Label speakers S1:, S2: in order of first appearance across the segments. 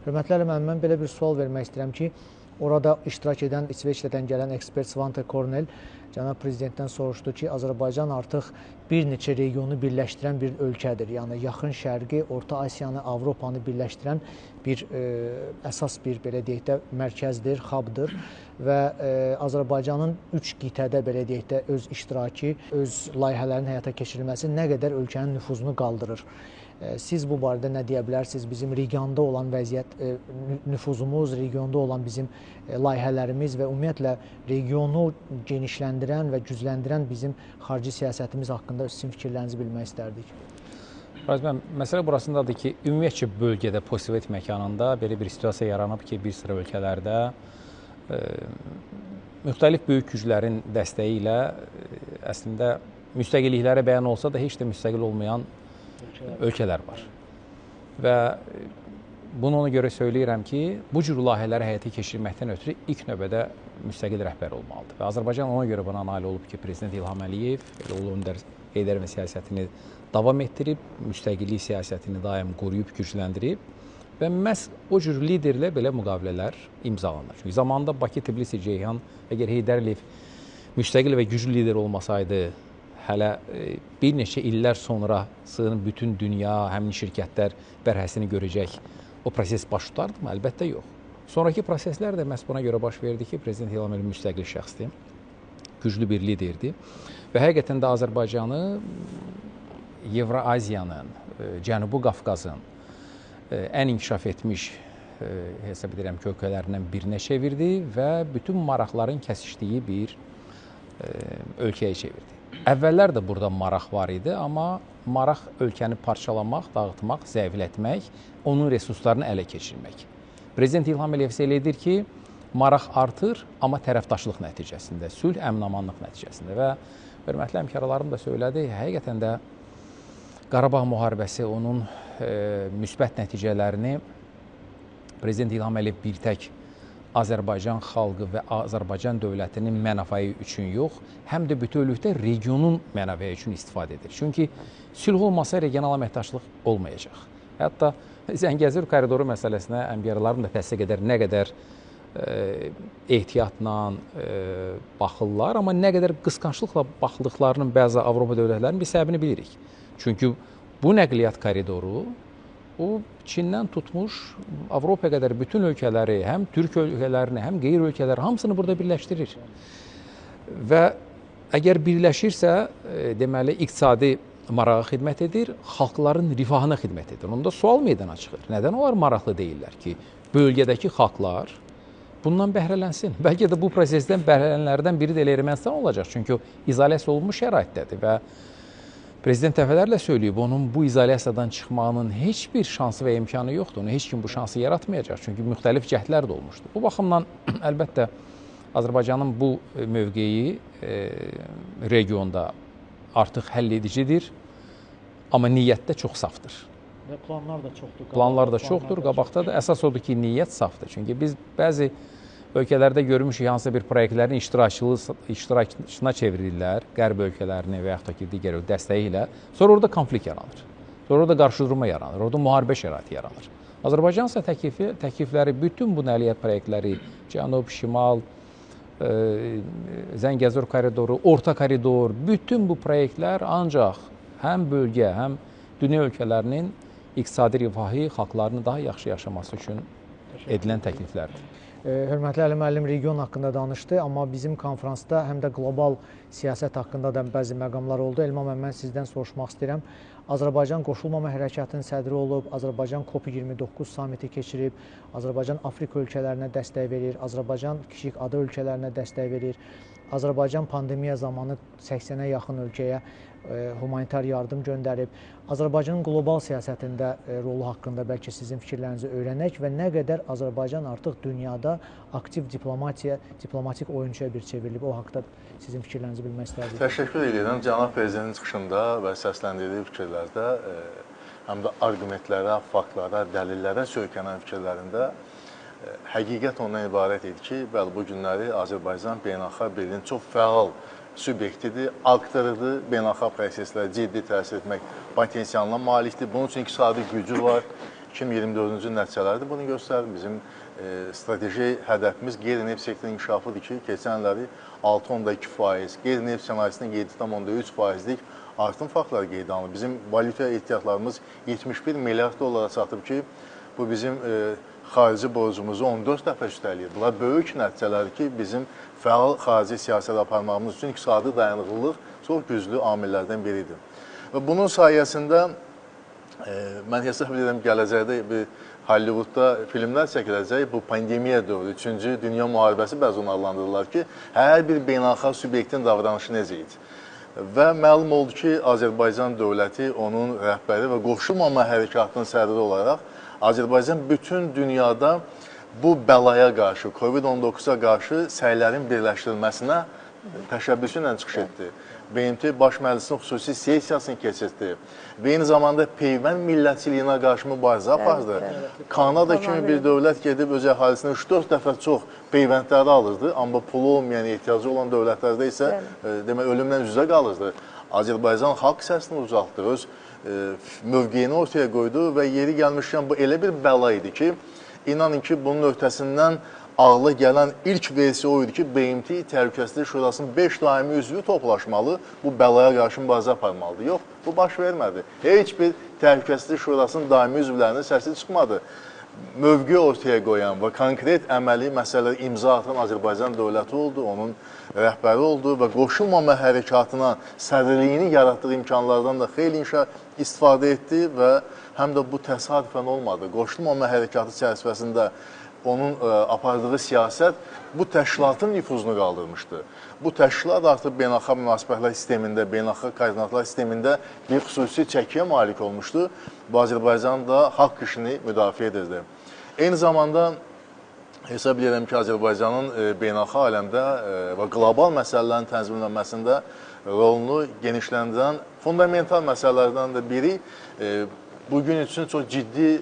S1: Hörmətli Əli müəllim, mən belə bir sual vermək istəyirəm ki, orada iştirak edən İsveçrədən gələn ekspert Svante Kornel cənab prezidentdən soruşdu ki, Azərbaycan artıq bir neçə regionu birləşdirən bir ölkədir. Yəni Yaxın Şərqi, Orta Asiyanı, Avropanı birləşdirən bir əsas bir belə deyək də mərkəzdir, hubdur və Azərbaycanın 3 qitədə belə deyək də öz iştirakı, öz layihələrin həyata keçirilməsi nə qədər ölkənin nüfuzunu qaldırır. Siz bu barədə nə deyə bilərsiniz? Bizim regionda olan vəziyyət, nüfuzumuz, regionda olan bizim layihələrimiz və ümumiyyətlə regionu genişləndirən və gücləndirən bizim xarici siyasətimiz haqqında sizin fikirlərinizi bilmək istərdik.
S2: Məsələ burasındadır ki, ümumiyyətcə bölgədə postsovet məkanında belə bir situasiya yaranıb ki, bir sıra ölkələrdə müxtəlif böyük güclərin dəstəyi ilə əslində müstəqillikləri bəyan olsa da heç də müstəqil olmayan ölkələr var. Və bunu ona görə söyləyirəm ki, bu cür layihələri həyata keçirməkdən ötürü ilk növbədə müstəqil rəhbər olmalıdır. Və Azərbaycan ona görə buna nail olub ki, Prezident İlham Əliyev Ulu Öndər Heydər siyasətini davam etdirib, müstəqillik siyasətini daim qoruyub, gücləndirib və məhz o cür liderlə belə müqavilələr imzalanır. Çünki zamanında Bakı, Tbilisi, Ceyhan, əgər Heydər Əliyev müstəqil və güclü lider olmasaydı, hələ bir neçə illər sonra bütün dünya, həmin şirkətlər bərhəsini görəcək o proses baş tutardı mı? Əlbəttə yox. Sonraki proseslər də məhz buna görə baş verdi ki, Prezident İlham Əliyev müstəqil şəxsdir, güclü bir liderdir və həqiqətən də Azərbaycanı Yevrasiyanın, Cənubi Qafqazın ən inkişaf etmiş hesab edirəm ki, ölkələrindən birinə çevirdi və bütün maraqların kəsişdiyi bir ölkəyə çevirdi. Əvvəllər də burada maraq var idi, amma maraq ölkəni parçalamaq, dağıtmaq, zəiflətmək, onun resurslarını ələ keçirmək. Prezident İlham Əliyev elə edir ki, maraq artır, amma tərəfdaşlıq nəticəsində, sülh, əmin-amanlıq nəticəsində və hörmətli həmkarlarım da söylədi, həqiqətən də Qarabağ müharibəsi onun müsbət nəticələrini Prezident İlham Əliyev bir tək Azərbaycan xalqı və Azərbaycan dövlətinin mənafəyi üçün yox, həm də bütövlükdə regionun mənafəyi üçün istifadə edir. Çünki sülh olmasa regional əməkdaşlıq olmayacaq. Hətta Zəngəzur koridoru məsələsinə əmkarlarım da təsdiq edər, nə qədər ehtiyatla baxırlar, amma nə qədər qısqanclıqla baxıldıqlarının bəzi Avropa dövlətlərinin bir səbəbini bilirik. Çünki bu nəqliyyat koridoru o Çindən tutmuş Avropa qədər bütün ölkələri, həm Türk ölkələrini, həm qeyri ölkələri hamısını burada birləşdirir. Və əgər birləşirsə, deməli, iqtisadi marağa xidmət edir, xalqların rifahına xidmət edir. Onda sual meydana çıxır. Nədən onlar maraqlı deyirlər ki, bölgədəki xalqlar bundan bəhrələnsin? Bəlkə də bu prosesdən bəhrələnlərdən biri də Ermənistan olacaq. Çünki o izolyasiya olunmuş şəraitdədir və Prezident dəfələrlə söyləyib, onun bu izolyasiyadan çıxmağının heç bir şansı və imkanı yoxdur. Onu heç kim bu şansı yaratmayacaq. Çünki müxtəlif cəhdlər də olmuşdur. Bu baxımdan əlbəttə Azərbaycanın bu mövqeyi regionda artıq həll edicidir, amma niyyətdə çox safdır.
S1: Və planlar da çoxdur.
S2: Planlar da çoxdur. Qabaqda da əsas odur ki, niyyət safdır. Çünki biz bəzi ölkələrdə görmüşük hansısa bir proyektlərin iştirakçısına çevrilirlər, qərb ölkələrini və yaxud da ki, digər dəstəyi ilə. Sonra orada konflikt yaranır. Sonra orada qarşıdurma yaranır. Orada müharibə şəraiti yaranır. Azərbaycan isə təklifləri, bütün bu nəqliyyat proyektləri, Cənub, Şimal, Zəngəzur koridoru, Orta koridor, bütün bu proyektlər ancaq həm bölgə, həm dünya ölkələrinin iqtisadi rifahı, xalqlarının daha yaxşı yaşaması üçün edilən təkliflərdir.
S1: Hörmətli Əli müəllim region haqqında danışdı, amma bizim konfransda həm də qlobal siyasət haqqında da bəzi məqamlar oldu. Elman müəllim, mən sizdən soruşmaq istəyirəm. Azərbaycan Qoşulmama Hərəkatının sədri olub, Azərbaycan COP29 samiti keçirib, Azərbaycan Afrika ölkələrinə dəstək verir, Azərbaycan kiçik ada ölkələrinə dəstək verir. Azərbaycan pandemiya zamanı 80-ə yaxın ölkəyə humanitar yardım göndərib. Azərbaycanın qlobal siyasətində rolu haqqında bəlkə sizin fikirlərinizi öyrənək və nə qədər Azərbaycan artıq dünyada aktiv diplomatik oyuncuya bir çevrilib. O haqda sizin fikirlərinizi bilmək istərdik.
S3: Təşəkkür edirəm. Cənab Prezidentin çıxışında və səsləndirdiyi fikirlərdə həm də arqumentlərə, faktlara, dəlillərə söykənən fikirlərində həqiqət ondan ibarət idi ki, bəli, bu günləri Azərbaycan beynəlxalq birliyinin çox fəal subyektidir, aktoridir, beynəlxalq proseslərə ciddi təsir etmək potensialına malikdir. Bunun üçün iqtisadi gücü var, 2024-cü nəticələri də bunu göstərir. Bizim strateji hədəfimiz qeyri-neft sektorunun inkişafıdır ki, keçən illəri 6,2%, qeyri-neft sənayesinin 7,3%lik artım faktları qeydə alınır. Bizim valyuta ehtiyatlarımız 71 milyard dollara çatıb ki, bu bizim xarici borcumuzu 14 dəfə üstələyir. Bunlar böyük nəticələrdir ki, bizim fəal xarici siyasət aparmağımız üçün iqtisadi dayanıqlılıq çox güclü amillərdən biridir. Və bunun sayəsində mən hesab edirəm gələcəkdə bir Hollywoodda filmlər çəkiləcək, bu pandemiya dövrü, 3-cü dünya müharibəsi bəzi onu adlandırırlar ki, hər bir beynəlxalq subyektin davranışı necə idi? Və məlum oldu ki, Azərbaycan dövləti, onun rəhbəri və qoşulmama hərəkatının sədri olaraq Azərbaycan bütün dünyada bu bəlaya qarşı, COVID-19-a qarşı səylərin birləşdirilməsinə təşəbbüsü ilə çıxış etdi. BMT Baş Məclisinin xüsusi sessiyasını keçirdi və eyni zamanda peyvənd millətçiliyinə qarşı mübarizə apardı. Kanada kimi bir dövlət gedib öz əhalisinə 3-4 dəfə çox peyvəndləri alırdı, amma pulu olmayan, ehtiyacı olan dövlətlərdə isə demək, ölümlə üzə qalırdı. Azərbaycan xalq səsini ucaltdı, öz mövqeyini ortaya qoydu və yeri gəlmişkən bu elə bir bəla idi ki, inanın ki, bunun öhdəsindən ağla gələn ilk versiya o idi ki, BMT Təhlükəsizlik Şurasının 5 daimi üzvü toplaşmalı, bu bəlaya qarşı mübarizə aparmalıdır. Yox, bu baş vermədi. Heç bir Təhlükəsizlik Şurasının daimi üzvlərinin səsi çıxmadı. Mövqe ortaya qoyan və konkret əməli məsələləri imza atan Azərbaycan dövləti oldu, onun rəhbəri oldu və qoşulmama hərəkatına sədrliyini yaratdığı imkanlardan da xeyli istifadə etdi və həm də bu təsadüfən olmadı. Qoşulmama hərəkatı çərçivəsində onun apardığı siyasət bu təşkilatın nüfuzunu qaldırmışdı. Bu təşkilat artıq beynəlxalq münasibətlər sistemində, beynəlxalq koordinatlar sistemində bir xüsusi çəkiyə malik olmuşdu. Bu Azərbaycan da haqq işini müdafiə edirdi. Eyni zamanda hesab edirəm ki, Azərbaycanın beynəlxalq aləmdə və qlobal məsələlərin tənzimlənməsində rolunu genişləndirən fundamental məsələlərdən də biri bugün üçün çox ciddi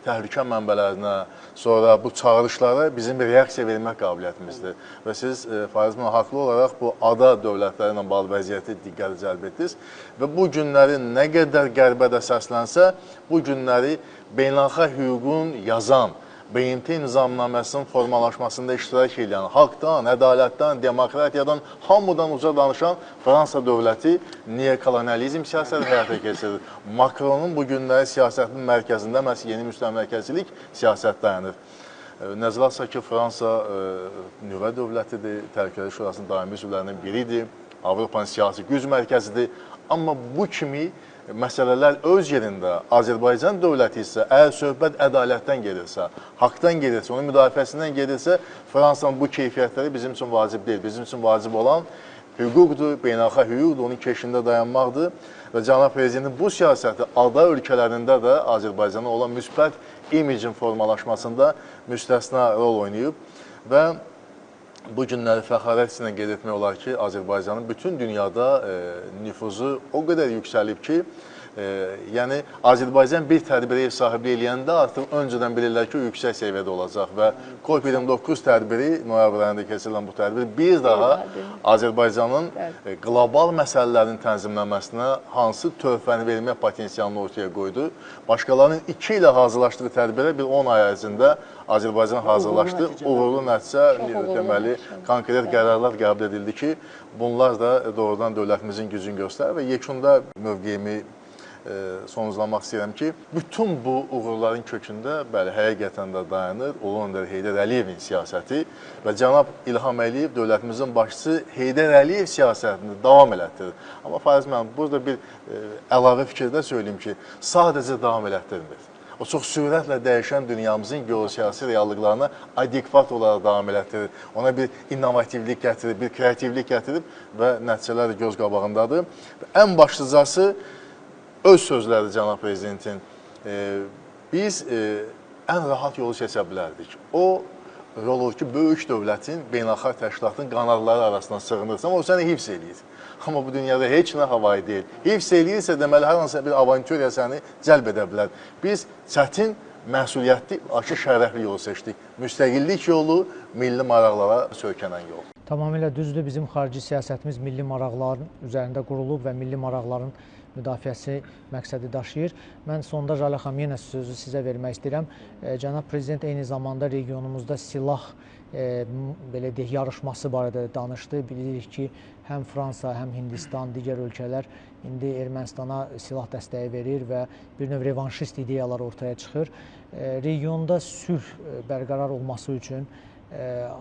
S3: təhlükə mənbələrinə, sonra bu çağırışlara bizim bir reaksiya vermək qabiliyyətimizdir. Və siz Fariz müəllim haqlı olaraq bu ada dövlətləri ilə bağlı vəziyyəti diqqəti cəlb etdiniz və bu günləri nə qədər qərbədə səslənsə, bu günləri beynəlxalq hüququn yazan, BMT nizamnaməsinin formalaşmasında iştirak edən, haqdan, ədalətdən, demokratiyadan, hamıdan uca danışan Fransa dövləti neokolonializm siyasəti həyata keçirir. Macronun bu günləri siyasətinin mərkəzində məhz yeni müstəmləkəçilik siyasət dayanır. Nəzərə alsaq ki, Fransa nüvə dövlətidir, Təhlükəsizlik Şurasının daimi üzvlərindən biridir, Avropanın siyasi güc mərkəzidir. Amma bu kimi məsələlər öz yerində Azərbaycan dövləti isə əgər söhbət ədalətdən gedirsə, haqdan gedirsə, onun müdafiəsindən gedirsə, Fransanın bu keyfiyyətləri bizim üçün vacib deyil. Bizim üçün vacib olan hüquqdur, beynəlxalq hüquqdur, onun keşində dayanmaqdır və cənab prezidentin bu siyasəti ada ölkələrində də Azərbaycana olan müsbət imicin formalaşmasında müstəsna rol oynayıb və bu günləri fəxarət ilə qeyd etmək olar ki, Azərbaycanın bütün dünyada nüfuzu o qədər yüksəlib ki, yəni Azərbaycan bir tədbiri ev sahibliyi eləyəndə artıq öncədən bilirlər ki, o yüksək səviyyədə olacaq və COP29 tədbiri, noyabr ayında keçirilən bu tədbir bir daha Azərbaycanın qlobal məsələlərin tənzimlənməsinə hansı töhfəni vermək potensialını ortaya qoydu. Başqalarının 2 ilə hazırlaşdığı tədbirə bir 10 ay ərzində Azərbaycan hazırlaşdı. Uğurlu nəticə, deməli, konkret qərarlar qəbul edildi ki, bunlar da doğrudan dövlətimizin gücünü göstərir və yekunda mövqeyimi sonuzlamaq istəyirəm ki, bütün bu uğurların kökündə, bəli, həqiqətən də dayanır Ulu Öndər Heydər Əliyevin siyasəti və cənab İlham Əliyev dövlətimizin başçısı Heydər Əliyev siyasətini davam elətdirir. Amma Fariz müəllim, burada bir əlavə fikirdə söyləyeyim ki, sadəcə davam elətdirmir. O çox sürətlə dəyişən dünyamızın geosiyasi reallıqlarına adekvat olaraq davam elətdirir. Ona bir innovativlik gətirib, bir kreativlik gətirib və nəticələr göz qabağındadır. Ən başlıcası öz sözləri cənab prezidentin, biz ən rahat yolu seçə bilərdik. O rol olur ki, böyük dövlətin, beynəlxalq təşkilatın qanalları arasından sığınırsa, amma o səni hifz eləyir. Amma bu dünyada heç nə havayı deyil. Hifz eləyirsə, deməli, hər hansı bir avantüriya səni cəlb edə bilər. Biz çətin, məsuliyyətli, açıq şərəfli yolu seçdik. Müstəqillik yolu, milli maraqlara söykənən yol.
S1: Tamamilə düzdür. Bizim xarici siyasətimiz milli maraqların üzərində qurulub və milli maraqların müdafiəsi məqsədi daşıyır. Mən sonda Jalə xanım yenə sözü sizə vermək istəyirəm. Cənab Prezident eyni zamanda regionumuzda silah belə deyək, yarışması barədə danışdı. Bilirik ki, həm Fransa, həm Hindistan, digər ölkələr indi Ermənistana silah dəstəyi verir və bir növ revanşist ideyalar ortaya çıxır. Regionda sülh bərqərar olması üçün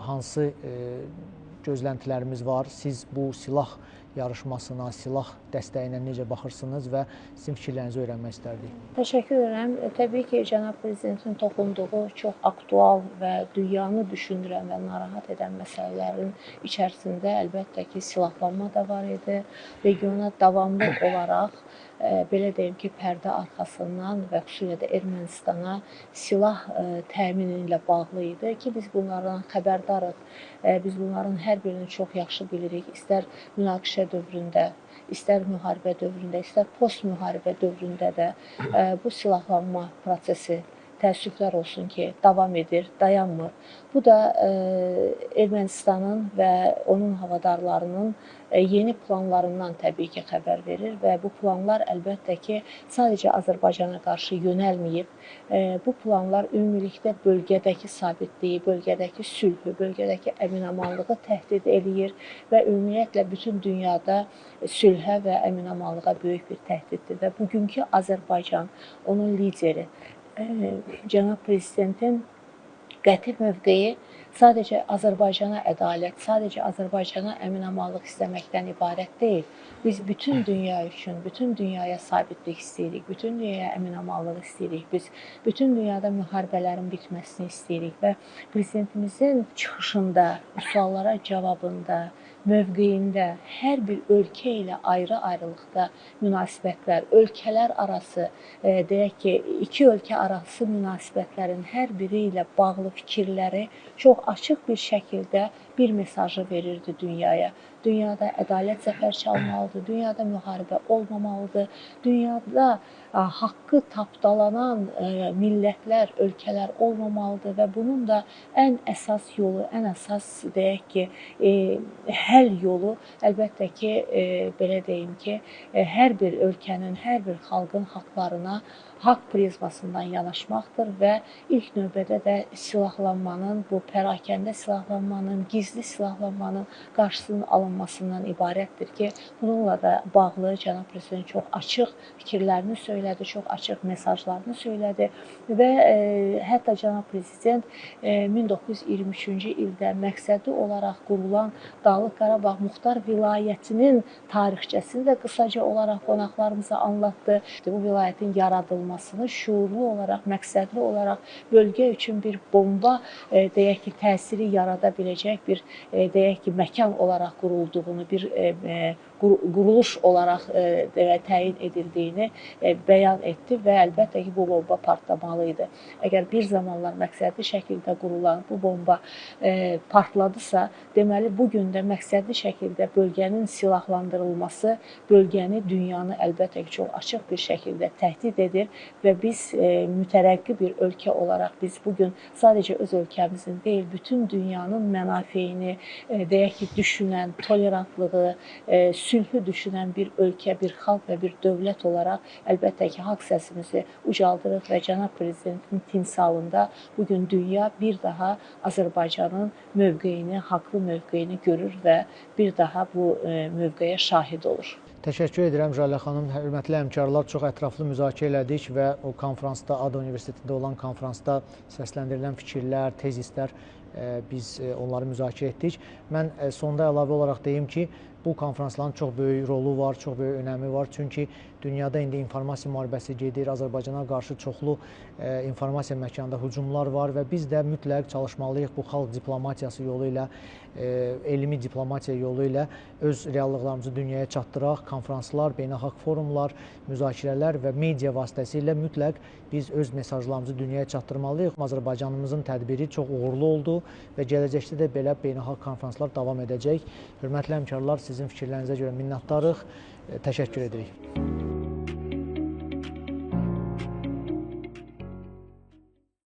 S1: hansı gözləntilərimiz var? Siz bu silah yarışmasına, silah dəstəyinə necə baxırsınız və sizin fikirlərinizi öyrənmək istərdik.
S4: Təşəkkür edirəm. Təbii ki, Cənab Prezidentin toxunduğu çox aktual və dünyanı düşündürən və narahat edən məsələlərin içərisində əlbəttə ki, silahlanma da var idi. Regiona davamlı olaraq belə deyim ki, pərdə arxasından və xüsusilə də Ermənistana silah təmini ilə bağlı idi ki, biz bunlardan xəbərdarıq. Biz bunların hər birini çox yaxşı bilirik. İstər münaqişə dövründə, istər müharibə dövründə, istər post-müharibə dövründə də bu silahlanma prosesi təəssüflər olsun ki, davam edir, dayanmır. Bu da Ermənistanın və onun havadarlarının yeni planlarından təbii ki, xəbər verir və bu planlar əlbəttə ki, sadəcə Azərbaycana qarşı yönəlməyib. Bu planlar ümumilikdə bölgədəki sabitliyi, bölgədəki sülhü, bölgədəki əmin-amanlığı təhdid eləyir və ümumiyyətlə bütün dünyada sülhə və əmin-amanlığa böyük bir təhdiddir. Və bugünkü Azərbaycan, onun lideri, Cənab Prezidentin qəti mövqeyi sadəcə Azərbaycana ədalət, sadəcə Azərbaycana əmin-amanlıq istəməkdən ibarət deyil. Biz bütün dünya üçün, bütün dünyaya sabitlik istəyirik, bütün dünyaya əmin-amanlıq istəyirik. Biz bütün dünyada müharibələrin bitməsini istəyirik və Prezidentimizin çıxışında, bu suallara cavabında, mövqeyində hər bir ölkə ilə ayrı-ayrılıqda münasibətlər, ölkələr arası, deyək ki, iki ölkə arası münasibətlərin hər biri ilə bağlı fikirləri çox açıq bir şəkildə bir mesajı verirdi dünyaya. Dünyada ədalət zəfər çalmalıdır, dünyada müharibə olmamalıdır, dünyada haqqı tapdalanan millətlər, ölkələr olmamalıdır və bunun da ən əsas yolu, ən əsas deyək ki, həll yolu əlbəttə ki, belə deyim ki, hər bir ölkənin, hər bir xalqın haqlarına haqq prizmasından yanaşmaqdır və ilk növbədə də silahlanmanın, bu pərakəndə silahlanmanın, gizli silahlanmanın qarşısının alınmasından ibarətdir ki, bununla da bağlı Cənab Prezident çox açıq fikirlərini söylədi, çox açıq mesajlarını söylədi və hətta Cənab Prezident 1923-cü ildə məqsədi olaraq qurulan Dağlıq Qarabağ Muxtar Vilayətinin tarixçəsini də qısaca olaraq qonaqlarımıza anlattı. Bu vilayətin yaradılmasını şuurlu olaraq, məqsədli olaraq bölgə üçün bir bomba, deyək ki, təsiri yarada biləcək bir, deyək ki, məkan olaraq qurulduğunu, bir quruluş olaraq təyin edildiyini bəyan etdi və əlbəttə ki, bu bomba partlamalı idi. Əgər bir zamanlar məqsədli şəkildə qurulan bu bomba partladısa, deməli, bugün də məqsədli şəkildə bölgənin silahlandırılması bölgəni, dünyanı əlbəttə ki, çox açıq bir şəkildə təhdid edir və biz mütərəqqi bir ölkə olaraq biz bugün sadəcə öz ölkəmizin deyil, bütün dünyanın mənafeyini, deyək ki, düşünən, tolerantlığı, sülhü düşünən bir ölkə, bir xalq və bir dövlət olaraq əlbəttə ki, haqq səsimizi ucaldırıq və Cənab Prezidentin timsalında bugün dünya bir daha Azərbaycanın mövqeyini, haqlı mövqeyini görür və bir daha bu mövqeyə şahid olur.
S1: Təşəkkür edirəm Jalə xanım. Hörmətli həmkarlar, çox ətraflı müzakirə elədik və o konfransda, ADA Universitetində olan konfransda səsləndirilən fikirlər, tezislər biz onları müzakirə etdik. Mən sonda əlavə olaraq deyim ki, bu konfransların çox böyük rolu var, çox böyük önəmi var. Çünki dünyada indi informasiya müharibəsi gedir, Azərbaycana qarşı çoxlu informasiya məkanında hücumlar var və biz də mütləq çalışmalıyıq bu xalq diplomatiyası yolu ilə, elmi diplomatiya yolu ilə öz reallıqlarımızı dünyaya çatdıraq. Konfranslar, beynəlxalq forumlar, müzakirələr və media vasitəsilə mütləq biz öz mesajlarımızı dünyaya çatdırmalıyıq. Azərbaycanımızın tədbiri çox uğurlu oldu və gələcəkdə də belə beynəlxalq konfranslar davam edəcək. Hörmətli həmkarlar, sizin fikirlərinizə görə minnətdarıq. Təşəkkür edirik.